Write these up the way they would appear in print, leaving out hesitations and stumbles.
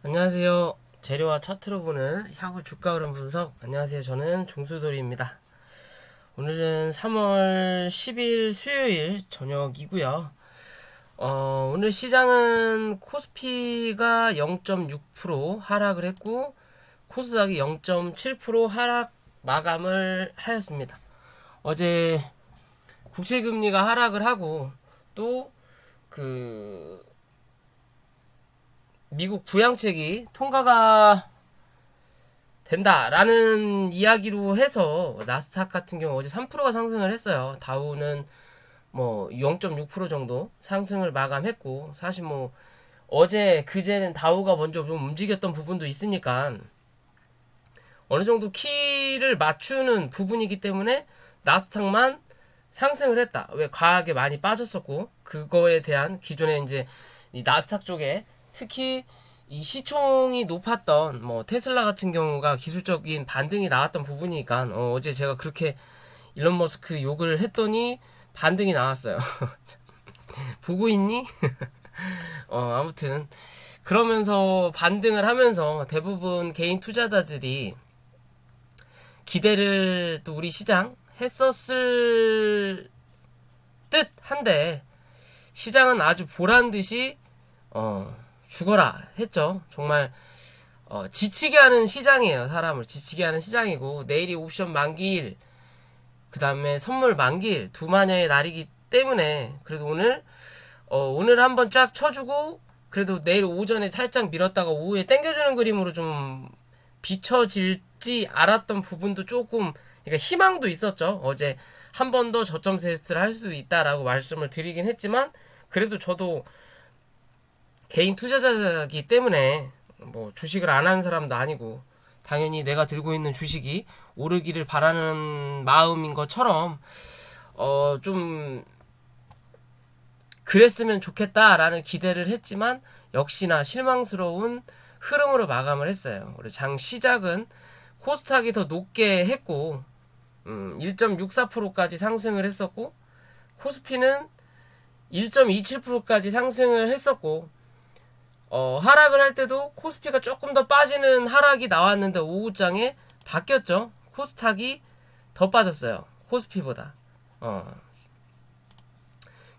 안녕하세요. 재료와 차트로 보는 향후 주가 흐름 분석. 안녕하세요. 저는 종수돌이입니다. 오늘은 3월 10일 수요일 저녁이고요. 오늘 시장은 코스피가 0.6% 하락을 했고 코스닥이 0.7% 하락 마감을 하였습니다. 어제 국채금리가 하락을 하고 또 그 미국 부양책이 통과가 된다라는 이야기로 해서 나스닥 같은 경우 어제 3%가 상승을 했어요. 다우는 뭐 0.6% 정도 상승을 마감했고, 사실 뭐 어제 그제는 다우가 먼저 좀 움직였던 부분도 있으니까 어느 정도 키를 맞추는 부분이기 때문에 나스닥만 상승을 했다. 왜 과하게 많이 빠졌었고, 그거에 대한 기존에 이제 이 나스닥 쪽에 특히 이 시총이 높았던 뭐 테슬라 같은 경우가 기술적인 반등이 나왔던 부분이니까 어제 제가 그렇게 일론 머스크 욕을 했더니 반등이 나왔어요. 보고 있니? 아무튼 그러면서 반등을 하면서 대부분 개인 투자자들이 기대를 또 우리 시장 했었을 듯 한데 시장은 아주 보란 듯이 죽어라 했죠. 정말 지치게 하는 시장이에요. 사람을 지치게 하는 시장이고, 내일이 옵션 만기일, 그 다음에 선물 만기일, 두 마녀의 날이기 때문에 그래도 오늘 한번 쫙 쳐주고, 그래도 내일 오전에 살짝 밀었다가 오후에 땡겨주는 그림으로 좀 비춰질지 알았던 부분도 조금, 그러니까 희망도 있었죠. 어제 한 번 더 저점 테스트를 할 수 있다라고 말씀을 드리긴 했지만, 그래도 저도 개인 투자자이기 때문에 뭐 주식을 안 하는 사람도 아니고 당연히 내가 들고 있는 주식이 오르기를 바라는 마음인 것처럼 좀 그랬으면 좋겠다라는 기대를 했지만 역시나 실망스러운 흐름으로 마감을 했어요. 우리 장 시작은 코스닥이 더 높게 했고 1.64%까지 상승을 했었고, 코스피는 1.27%까지 상승을 했었고, 하락을 할 때도 코스피가 조금 더 빠지는 하락이 나왔는데 오후장에 바뀌었죠. 코스닥이 더 빠졌어요. 코스피보다.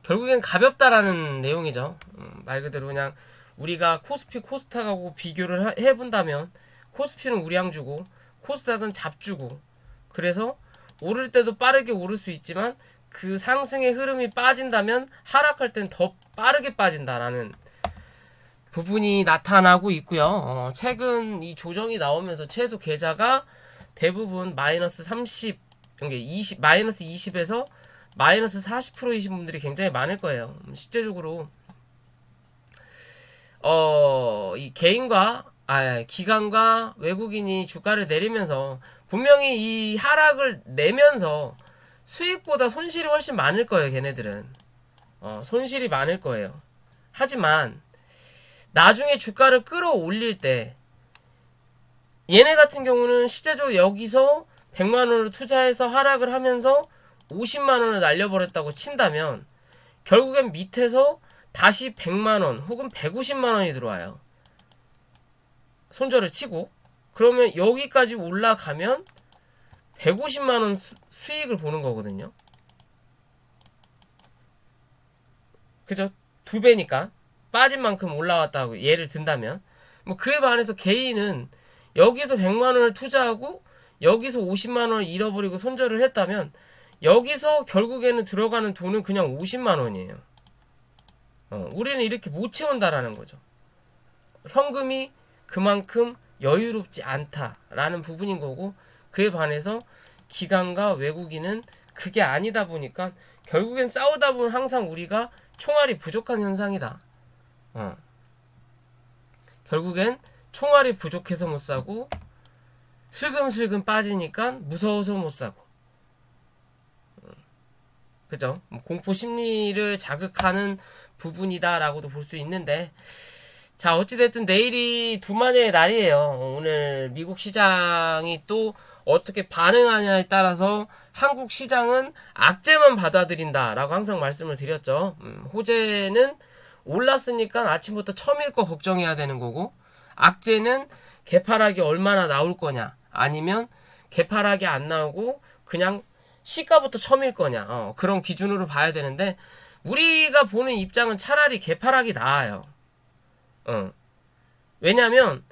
결국엔 가볍다라는 내용이죠. 말 그대로 그냥 우리가 코스피 코스닥하고 비교를 해본다면 코스피는 우량주고 코스닥은 잡주고, 그래서 오를 때도 빠르게 오를 수 있지만 그 상승의 흐름이 빠진다면 하락할 땐 더 빠르게 빠진다라는 부분이 나타나고 있고요. 최근 이 조정이 나오면서 최소 계좌가 대부분 마이너스 30, 마이너스 20에서 마이너스 40%이신 분들이 굉장히 많을 거예요. 실제적으로 이 기관과 외국인이 주가를 내리면서 분명히 이 하락을 내면서 수익보다 손실이 훨씬 많을 거예요. 걔네들은 손실이 많을 거예요. 하지만 나중에 주가를 끌어올릴 때 얘네 같은 경우는 실제적으로 여기서 100만원을 투자해서 하락을 하면서 50만원을 날려버렸다고 친다면 결국엔 밑에서 다시 100만원 혹은 150만원이 들어와요. 손절을 치고. 그러면 여기까지 올라가면 150만원 수익을 보는 거거든요. 그죠? 두 배니까. 빠진 만큼 올라왔다고 예를 든다면, 뭐 그에 반해서 개인은 여기서 100만원을 투자하고 여기서 50만원을 잃어버리고 손절을 했다면 여기서 결국에는 들어가는 돈은 그냥 50만원이에요. 우리는 이렇게 못 채운다라는 거죠. 현금이 그만큼 여유롭지 않다라는 부분인 거고, 그에 반해서 기관과 외국인은 그게 아니다 보니까 결국엔 싸우다 보면 항상 우리가 총알이 부족한 현상이다. 결국엔 총알이 부족해서 못 사고 슬금슬금 빠지니까 무서워서 못 사고. 그죠? 공포 심리를 자극하는 부분이다라고도 볼 수 있는데, 자, 어찌됐든 내일이 두 마녀의 날이에요. 오늘 미국 시장이 또 어떻게 반응하냐에 따라서 한국 시장은 악재만 받아들인다라고 항상 말씀을 드렸죠. 호재는 올랐으니까 아침부터 처음일 거 걱정해야 되는 거고, 악재는 개파락이 얼마나 나올 거냐, 아니면 개파락이 안 나오고 그냥 시가부터 처밀 거냐, 그런 기준으로 봐야 되는데, 우리가 보는 입장은 차라리 개파락이 나아요. 왜냐면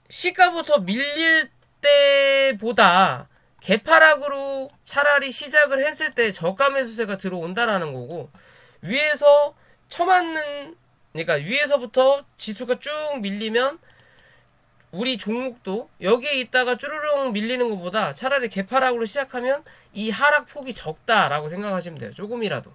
시가부터 밀릴 때보다 개파락으로 차라리 시작을 했을 때 저가 매수세가 들어온다라는 거고, 위에서 쳐맞는, 그러니까 위에서부터 지수가 쭉 밀리면 우리 종목도 여기에 있다가 쭈르륵 밀리는 것보다 차라리 개파락으로 시작하면 이 하락폭이 적다라고 생각하시면 돼요. 조금이라도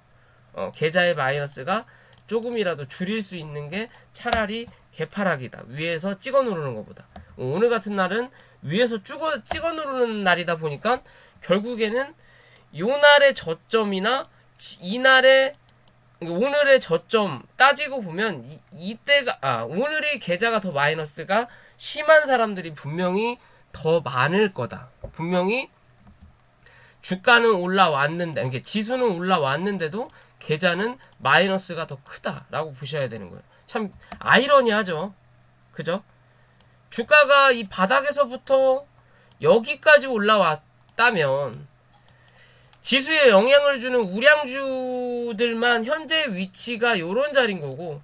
계좌의 마이너스가 조금이라도 줄일 수 있는 게 차라리 개파락이다, 위에서 찍어 누르는 것보다. 오늘 같은 날은 위에서 찍어 누르는 날이다 보니까 결국에는 요 날의 저점이나 이날의 오늘의 저점 따지고 보면 이때가 오늘의 계좌가 더 마이너스가 심한 사람들이 분명히 더 많을 거다. 분명히 주가는 올라왔는데, 이게 지수는 올라왔는데도 계좌는 마이너스가 더 크다라고 보셔야 되는 거예요. 참 아이러니하죠. 그죠? 주가가 이 바닥에서부터 여기까지 올라왔다면 지수에 영향을 주는 우량주들만 현재 위치가 요런 자리인 거고,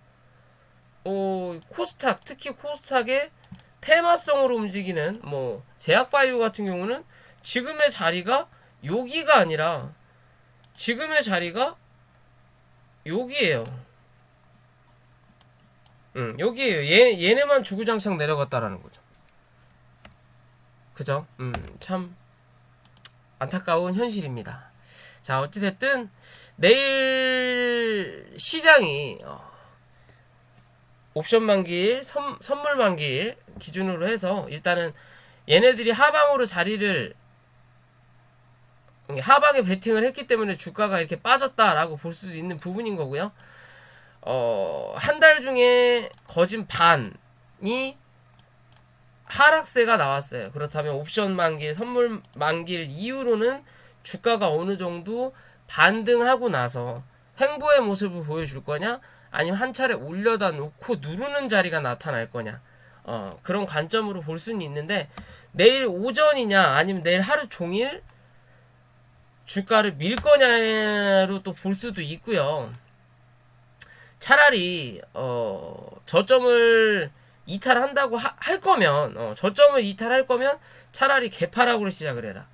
코스닥, 특히 코스닥의 테마성으로 움직이는 뭐 제약바이오 같은 경우는 지금의 자리가 여기가 아니라 지금의 자리가 여기에요. 여기에요. 얘네만 주구장창 내려갔다라는 거죠. 그죠? 참 안타까운 현실입니다. 자, 어찌됐든 내일 시장이 옵션 만기일, 선물 만기일 기준으로 해서 일단은 얘네들이 하방으로 자리를, 하방에 베팅을 했기 때문에 주가가 이렇게 빠졌다라고 볼 수도 있는 부분인 거고요. 한 달 중에 거진 반이 하락세가 나왔어요. 그렇다면 옵션 만기일, 선물 만기일 이후로는 주가가 어느 정도 반등하고 나서 횡보의 모습을 보여줄 거냐, 아니면 한 차례 올려다 놓고 누르는 자리가 나타날 거냐, 그런 관점으로 볼 수는 있는데, 내일 오전이냐 아니면 내일 하루 종일 주가를 밀 거냐로 또 볼 수도 있고요. 차라리 저점을 이탈한다고 할 거면, 저점을 이탈할 거면 차라리 개파락으로 시작을 해라.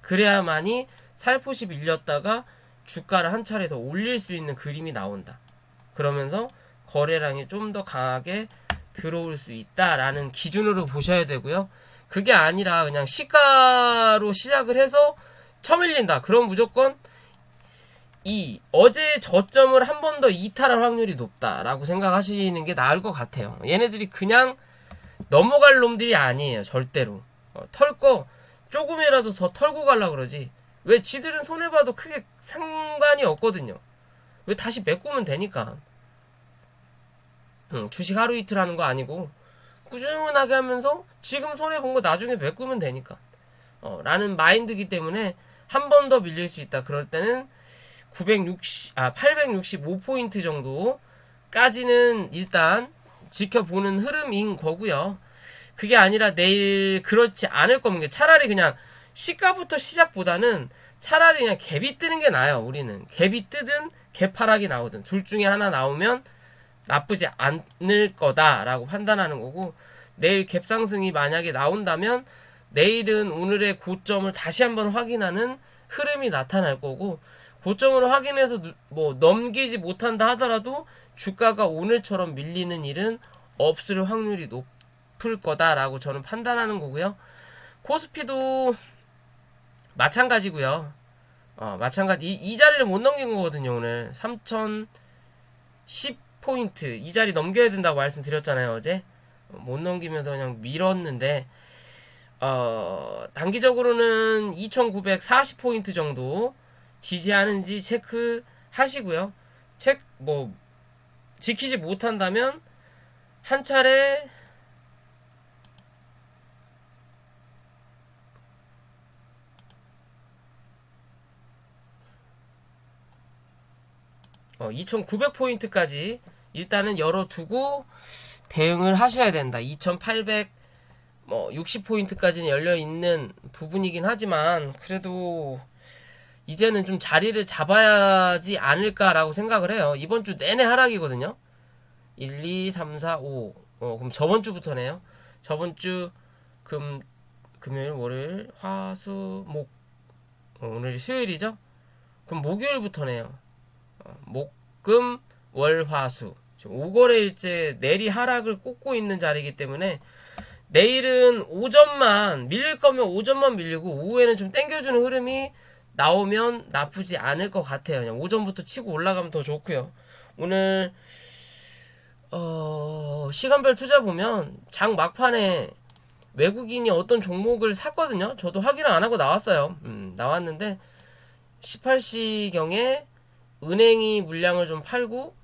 그래야만이 살포시 밀렸다가 주가를 한 차례 더 올릴 수 있는 그림이 나온다. 그러면서 거래량이 좀 더 강하게 들어올 수 있다라는 기준으로 보셔야 되고요. 그게 아니라 그냥 시가로 시작을 해서 쳐밀린다, 그럼 무조건 이 어제 저점을 한 번 더 이탈할 확률이 높다라고 생각하시는 게 나을 것 같아요. 얘네들이 그냥 넘어갈 놈들이 아니에요. 절대로. 털 거 조금이라도 더 털고 가려고 그러지. 왜? 지들은 손해봐도 크게 상관이 없거든요. 왜? 다시 메꾸면 되니까. 주식 하루 이틀 하는 거 아니고 꾸준하게 하면서 지금 손해본 거 나중에 메꾸면 되니까, 라는 마인드이기 때문에 한 번 더 밀릴 수 있다. 그럴 때는 865포인트 정도까지는 일단 지켜보는 흐름인 거고요. 그게 아니라 내일 그렇지 않을 거면 차라리 그냥 시가부터 시작보다는 차라리 그냥 갭이 뜨는 게 나아요. 우리는 갭이 뜨든 갭하락이 나오든 둘 중에 하나 나오면 나쁘지 않을 거다라고 판단하는 거고, 내일 갭 상승이 만약에 나온다면 내일은 오늘의 고점을 다시 한번 확인하는 흐름이 나타날 거고, 고점으로 확인해서 뭐 넘기지 못한다 하더라도 주가가 오늘처럼 밀리는 일은 없을 확률이 높을 거다라고 저는 판단하는 거고요. 코스피도 마찬가지고요. 마찬가지 이 자리를 못 넘긴 거거든요. 오늘 3010포인트 이 자리 넘겨야 된다고 말씀드렸잖아요. 어제 못 넘기면서 그냥 밀었는데, 단기적으로는 2940포인트 정도 지지하는지 체크하시고요. 지키지 못한다면 한 차례 2900포인트까지 일단은 열어두고 대응을 하셔야 된다. 2860포인트까지는 열려 있는 부분이긴 하지만 그래도 이제는 좀 자리를 잡아야지 않을까라고 생각을 해요. 이번 주 내내 하락이거든요. 1, 2, 3, 4, 5. 그럼 저번 주부터네요. 저번 주 금요일, 월요일, 화, 수, 목. 오늘이 수요일이죠? 그럼 목요일부터네요. 목, 금, 월, 화, 수. 5거래일째 내리 하락을 꽂고 있는 자리이기 때문에 내일은 5점만 밀릴 거면 5점만 밀리고 오후에는 좀 땡겨주는 흐름이 나오면 나쁘지 않을 것 같아요. 그냥 5점부터 치고 올라가면 더 좋고요. 오늘 시간별 투자 보면 장 막판에 외국인이 어떤 종목을 샀거든요. 저도 확인을 안 하고 나왔어요. 나왔는데 18시경에 은행이 물량을 좀 팔고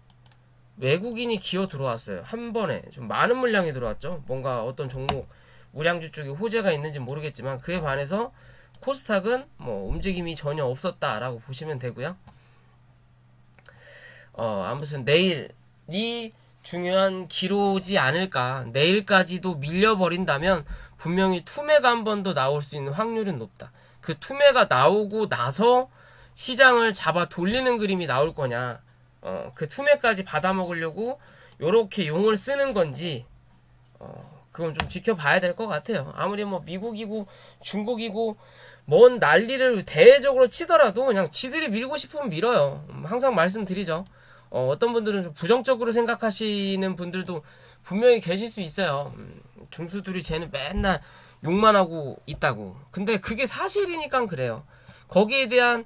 외국인이 기어 들어왔어요. 한 번에 좀 많은 물량이 들어왔죠. 뭔가 어떤 종목 우량주 쪽에 호재가 있는지 모르겠지만 그에 반해서 코스닥은 뭐 움직임이 전혀 없었다라고 보시면 되고요. 아무튼 내일이 중요한 기로지 않을까. 내일까지도 밀려버린다면 분명히 투매가 한 번 더 나올 수 있는 확률은 높다. 그 투매가 나오고 나서 시장을 잡아 돌리는 그림이 나올 거냐, 그 투매까지 받아먹으려고 요렇게 용을 쓰는 건지, 그건 좀 지켜봐야 될 것 같아요. 아무리 뭐 미국이고 중국이고 뭔 난리를 대외적으로 치더라도 그냥 지들이 밀고 싶으면 밀어요. 항상 말씀드리죠. 어떤 분들은 좀 부정적으로 생각하시는 분들도 분명히 계실 수 있어요. 중수들이 쟤는 맨날 욕만 하고 있다고. 근데 그게 사실이니까 그래요. 거기에 대한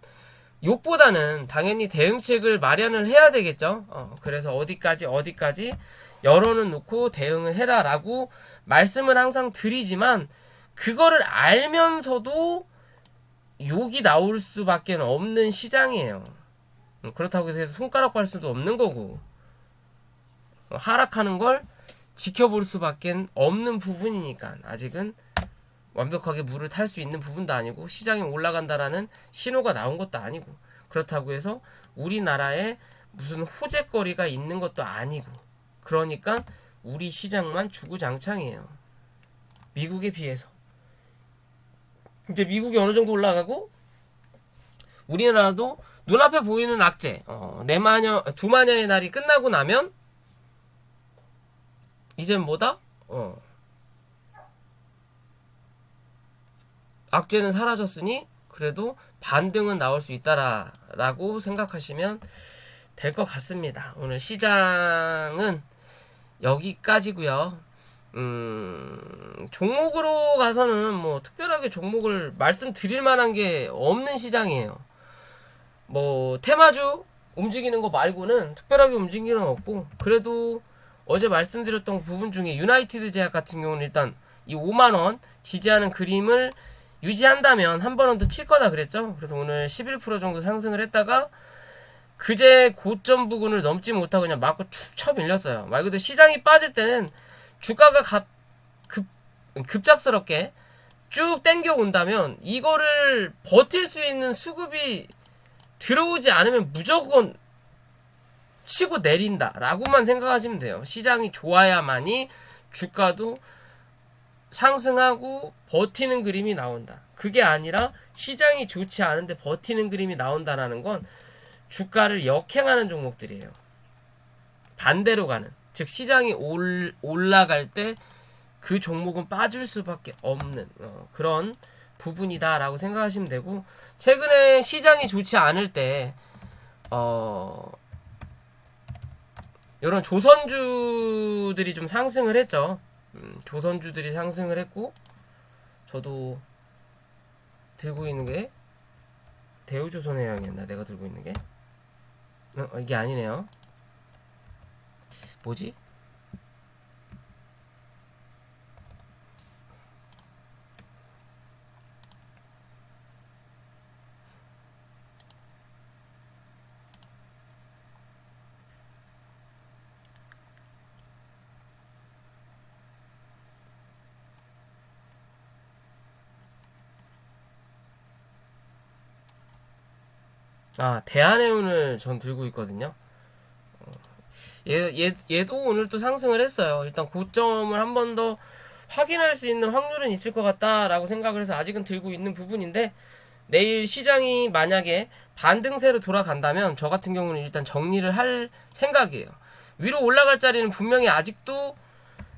욕보다는 당연히 대응책을 마련을 해야 되겠죠. 그래서 어디까지 열어는 놓고 대응을 해라라고 말씀을 항상 드리지만 그거를 알면서도 욕이 나올 수밖에 없는 시장이에요. 그렇다고 해서 손가락 발 수도 없는 거고, 하락하는 걸 지켜볼 수밖에 없는 부분이니까 아직은 완벽하게 물을 탈 수 있는 부분도 아니고 시장이 올라간다라는 신호가 나온 것도 아니고, 그렇다고 해서 우리나라에 무슨 호재거리가 있는 것도 아니고, 그러니까 우리 시장만 주구장창이에요. 미국에 비해서. 이제 미국이 어느 정도 올라가고 우리나라도 눈앞에 보이는 악재, 두마녀의 날이 끝나고 나면 이젠 뭐다? 악재는 사라졌으니 그래도 반등은 나올 수 있다라고 생각하시면 될 것 같습니다. 오늘 시장은 여기까지고요. 종목으로 가서는 뭐 특별하게 종목을 말씀드릴 만한 게 없는 시장이에요. 뭐 테마주 움직이는 거 말고는 특별하게 움직이는 건 없고, 그래도 어제 말씀드렸던 부분 중에 유나이티드 제약 같은 경우는 일단 이 5만원 지지하는 그림을 유지한다면 한 번은 더 칠 거다 그랬죠. 그래서 오늘 11% 정도 상승을 했다가 그제 고점 부근을 넘지 못하고 그냥 맞고 툭 쳐 밀렸어요. 말 그대로 시장이 빠질 때는 주가가 급작스럽게 쭉 땡겨 온다면 이거를 버틸 수 있는 수급이 들어오지 않으면 무조건 치고 내린다 라고만 생각하시면 돼요. 시장이 좋아야만이 주가도 상승하고 버티는 그림이 나온다. 그게 아니라 시장이 좋지 않은데 버티는 그림이 나온다라는 건 주가를 역행하는 종목들이에요. 반대로 가는, 즉 시장이 올라갈 때 그 종목은 빠질 수밖에 없는 그런 부분이다라고 생각하시면 되고, 최근에 시장이 좋지 않을 때 이런 조선주들이 좀 상승을 했죠. 조선주들이 상승을 했고, 저도 들고 있는 게 대우조선해양이었나? 내가 들고 있는 게 이게 아니네요. 뭐지? 대한해운을 전 들고 있거든요. 얘도 오늘 또 상승을 했어요. 일단 고점을 한 번 더 확인할 수 있는 확률은 있을 것 같다라고 생각을 해서 아직은 들고 있는 부분인데, 내일 시장이 만약에 반등세로 돌아간다면 저 같은 경우는 일단 정리를 할 생각이에요. 위로 올라갈 자리는 분명히 아직도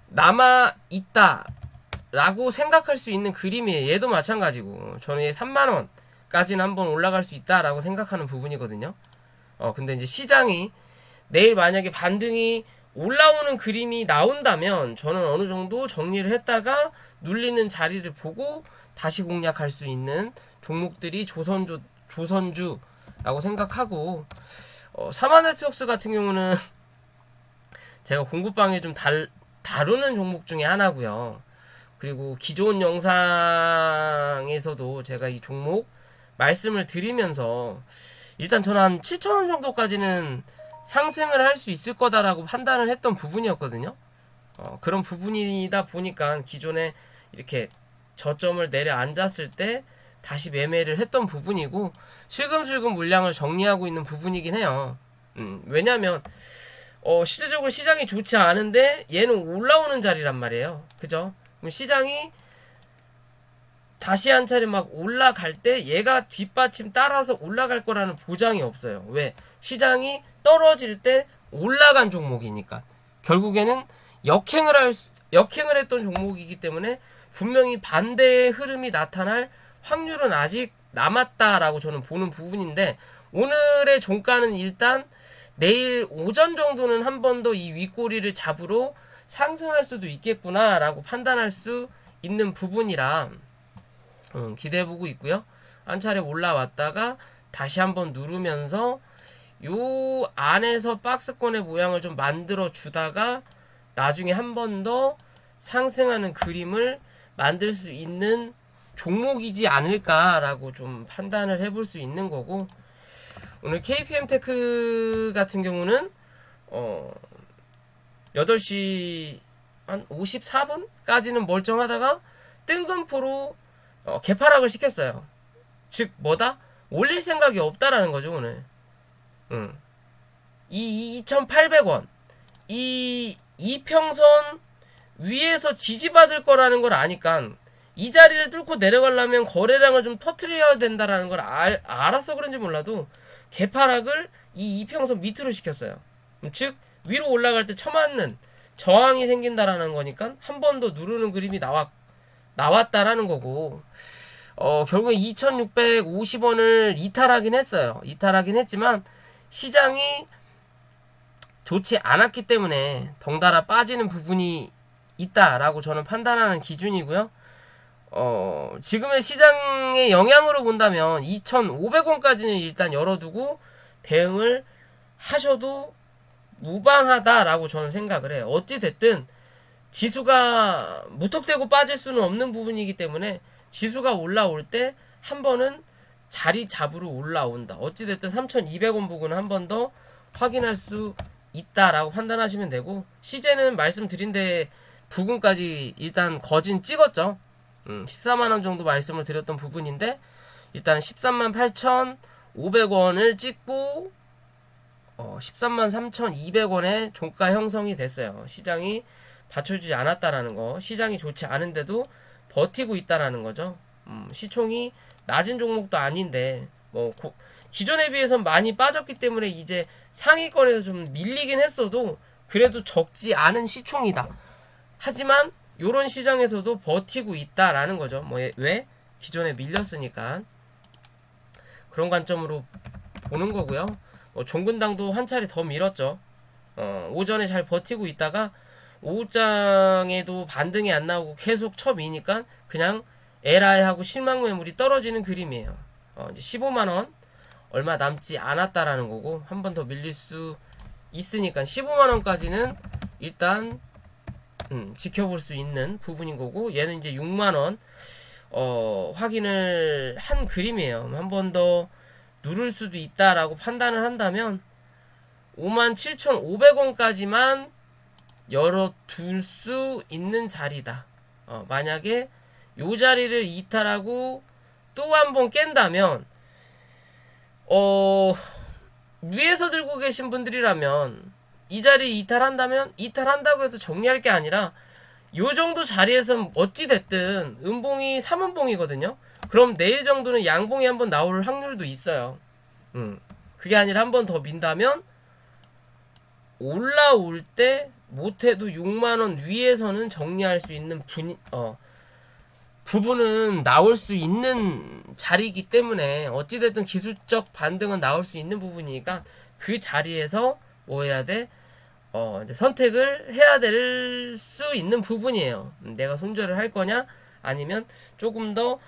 남아 있다라고 생각할 수 있는 그림이에요. 얘도 마찬가지고 저는 얘 3만원까지는 한번 올라갈 수 있다라고 생각하는 부분이거든요. 근데 이제 시장이 내일 만약에 반등이 올라오는 그림이 나온다면 저는 어느 정도 정리를 했다가 눌리는 자리를 보고 다시 공략할 수 있는 종목들이 조선주라고 생각하고, 사마네트웍스 같은 경우는 제가 공부방에 좀 다루는 종목 중에 하나고요. 그리고 기존 영상에서도 제가 이 종목 말씀을 드리면서 일단 저는 한 7,000원 정도까지는 상승을 할 수 있을 거다라고 판단을 했던 부분이었거든요. 그런 부분이다 보니까 기존에 이렇게 저점을 내려앉았을 때 다시 매매를 했던 부분이고, 슬금슬금 물량을 정리하고 있는 부분이긴 해요. 왜냐면 실질적으로 시장이 좋지 않은데 얘는 올라오는 자리란 말이에요. 그죠? 그럼 시장이 다시 한 차례 막 올라갈 때 얘가 뒷받침 따라서 올라갈 거라는 보장이 없어요. 왜? 시장이 떨어질 때 올라간 종목이니까. 결국에는 역행을 했던 종목이기 때문에 분명히 반대의 흐름이 나타날 확률은 아직 남았다라고 저는 보는 부분인데, 오늘의 종가는 일단 내일 오전 정도는 한 번 더 이 윗꼬리를 잡으러 상승할 수도 있겠구나라고 판단할 수 있는 부분이라 기대해보고 있고요. 한 차례 올라왔다가 다시 한번 누르면서 요 안에서 박스권의 모양을 좀 만들어 주다가 나중에 한 번 더 상승하는 그림을 만들 수 있는 종목이지 않을까라고 좀 판단을 해볼 수 있는 거고, 오늘 KPM테크 같은 경우는 8시 한 54분까지는 멀쩡하다가 뜬금포로 개파락을 시켰어요. 즉 뭐다? 올릴 생각이 없다라는 거죠 오늘. 이 2,800원 이 이평선 위에서 지지받을 거라는 걸 아니까 이 자리를 뚫고 내려가려면 거래량을 좀 터트려야 된다라는 걸 알아서 그런지 몰라도 개파락을 이 이평선 밑으로 시켰어요. 즉 위로 올라갈 때 처맞는 저항이 생긴다라는 거니까 한 번 더 누르는 그림이 나왔다라는 거고, 결국에 2,650원을 이탈하긴 했어요. 이탈하긴 했지만 시장이 좋지 않았기 때문에 덩달아 빠지는 부분이 있다라고 저는 판단하는 기준이고요. 지금의 시장의 영향으로 본다면 2,500원까지는 일단 열어두고 대응을 하셔도 무방하다라고 저는 생각을 해요. 어찌됐든 지수가 무턱대고 빠질 수는 없는 부분이기 때문에 지수가 올라올 때 한 번은 자리 잡으러 올라온다. 어찌됐든 3,200원 부근은 한 번 더 확인할 수 있다라고 판단하시면 되고, 시제는 말씀드린 데 부근까지 일단 거진 찍었죠. 14만원 정도 말씀을 드렸던 부분인데 일단 138,500원을 찍고 133,200원의 종가 형성이 됐어요. 시장이 받쳐주지 않았다라는 거, 시장이 좋지 않은데도 버티고 있다라는 거죠. 시총이 낮은 종목도 아닌데 기존에 비해서 많이 빠졌기 때문에 이제 상위권에서 좀 밀리긴 했어도 그래도 적지 않은 시총이다. 하지만 요런 시장에서도 버티고 있다라는 거죠. 왜? 기존에 밀렸으니까. 그런 관점으로 보는 거고요. 종근당도 한 차례 더 밀었죠. 오전에 잘 버티고 있다가 오후장에도 반등이 안 나오고 계속 쳐미니까 그냥 에라이 하고 실망 매물이 떨어지는 그림이에요. 이제 15만원 얼마 남지 않았다라는 거고, 한 번 더 밀릴 수 있으니까 15만원까지는 일단 지켜볼 수 있는 부분인 거고, 얘는 이제 6만원 확인을 한 그림이에요. 한 번 더 누를 수도 있다라고 판단을 한다면 57,500원까지만 열어둘 수 있는 자리다. 만약에 요 자리를 이탈하고 또 한 번 깬다면 위에서 들고 계신 분들이라면 이 자리 이탈한다면 이탈한다고 해서 정리할 게 아니라 요 정도 자리에서 어찌 됐든 음봉이 3음봉이거든요. 그럼 내일 정도는 양봉이 한번 나올 확률도 있어요. 그게 아니라 한 번 더 민다면 올라올 때 못해도 6만원 위에서는 정리할 수 있는 부분은 나올 수 있는 자리이기 때문에 어찌됐든 기술적 반등은 나올 수 있는 부분이니까 그 자리에서 뭐 해야 돼? 이제 선택을 해야 될 수 있는 부분이에요. 내가 손절을 할 거냐? 아니면 조금 더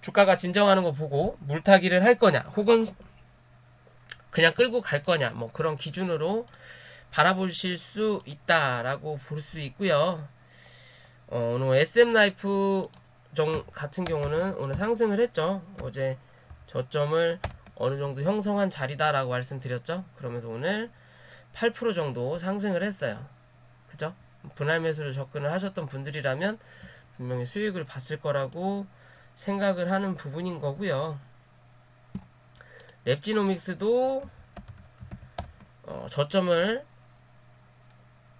주가가 진정하는 거 보고 물타기를 할 거냐? 혹은 그냥 끌고 갈 거냐? 뭐 그런 기준으로 바라보실 수 있다라고 볼 수 있고요. 오늘 SM 라이프 같은 경우는 오늘 상승을 했죠. 어제 저점을 어느 정도 형성한 자리다라고 말씀드렸죠. 그러면서 오늘 8% 정도 상승을 했어요. 그죠? 분할 매수를 접근을 하셨던 분들이라면 분명히 수익을 봤을 거라고 생각을 하는 부분인 거고요. 랩지노믹스도 저점을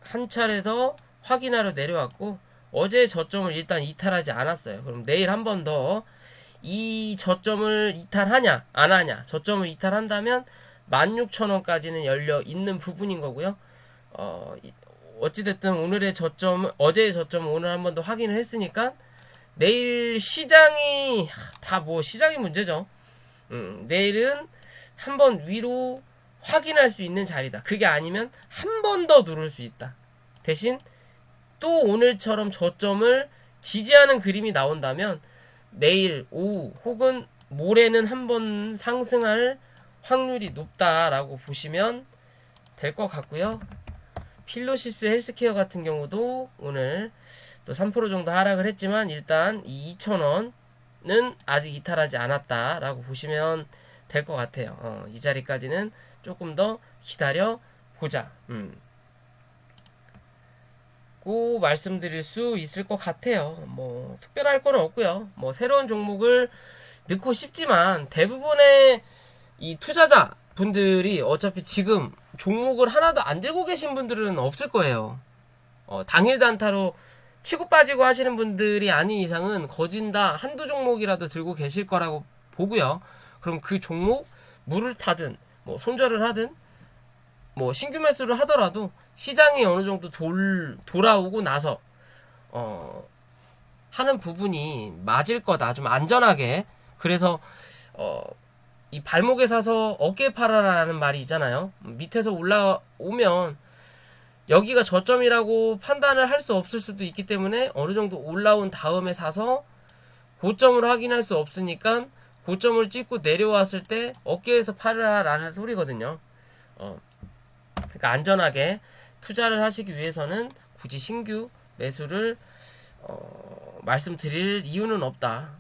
한 차례 더 확인하러 내려왔고 어제 저점을 일단 이탈하지 않았어요. 그럼 내일 한 번 더 이 저점을 이탈하냐 안 하냐, 저점을 이탈한다면 16,000원까지는 열려 있는 부분인 거고요. 어찌됐든 오늘의 저점, 어제의 저점을 오늘 한 번 더 확인을 했으니까 내일 시장이 다 뭐 시장이 문제죠. 내일은 한 번 위로 확인할 수 있는 자리다. 그게 아니면 한 번 더 누를 수 있다. 대신 또 오늘처럼 저점을 지지하는 그림이 나온다면 내일 오후 혹은 모레는 한번 상승할 확률이 높다라고 보시면 될 것 같고요. 필로시스 헬스케어 같은 경우도 오늘 또 3% 정도 하락을 했지만 일단 이 2,000원은 아직 이탈하지 않았다라고 보시면 될 것 같아요. 이 자리까지는 조금 더 기다려 보자. 고 말씀드릴 수 있을 것 같아요. 뭐 특별할 건 없고요. 뭐 새로운 종목을 넣고 싶지만 대부분의 이 투자자 분들이 어차피 지금 종목을 하나도 안 들고 계신 분들은 없을 거예요. 당일 단타로 치고 빠지고 하시는 분들이 아닌 이상은 거진다 한두 종목이라도 들고 계실 거라고 보고요. 그럼 그 종목 물을 타든 뭐 손절을 하든 뭐 신규 매수를 하더라도 시장이 어느 정도 돌아오고 나서 하는 부분이 맞을 거다. 좀 안전하게. 그래서 이 발목에 사서 어깨에 팔아라는 말이 있잖아요. 밑에서 올라오면 여기가 저점이라고 판단을 할 수 없을 수도 있기 때문에 어느 정도 올라온 다음에 사서 고점을 확인할 수 없으니까 고점을 찍고 내려왔을 때 어깨에서 팔아라라는 소리거든요. 그러니까 안전하게 투자를 하시기 위해서는 굳이 신규 매수를 말씀드릴 이유는 없다.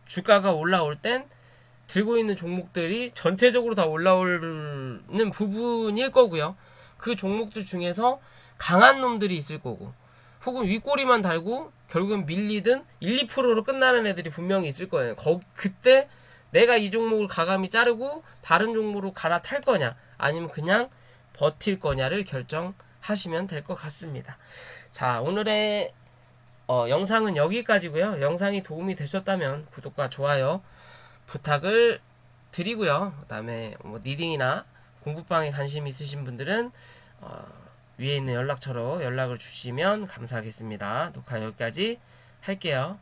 주가가 올라올 땐 들고 있는 종목들이 전체적으로 다 올라오는 부분일 거고요. 그 종목들 중에서 강한 놈들이 있을 거고 혹은 윗꼬리만 달고 결국엔 밀리든 1, 2%로 끝나는 애들이 분명히 있을 거예요. 그때 내가 이 종목을 가감히 자르고 다른 종목으로 갈아탈 거냐 아니면 그냥 버틸 거냐를 결정하시면 될 것 같습니다. 자, 오늘의 영상은 여기까지고요. 영상이 도움이 되셨다면 구독과 좋아요 부탁을 드리고요. 그 다음에 뭐 리딩이나 공부방에 관심 있으신 분들은 위에 있는 연락처로 연락을 주시면 감사하겠습니다. 녹화 여기까지 할게요.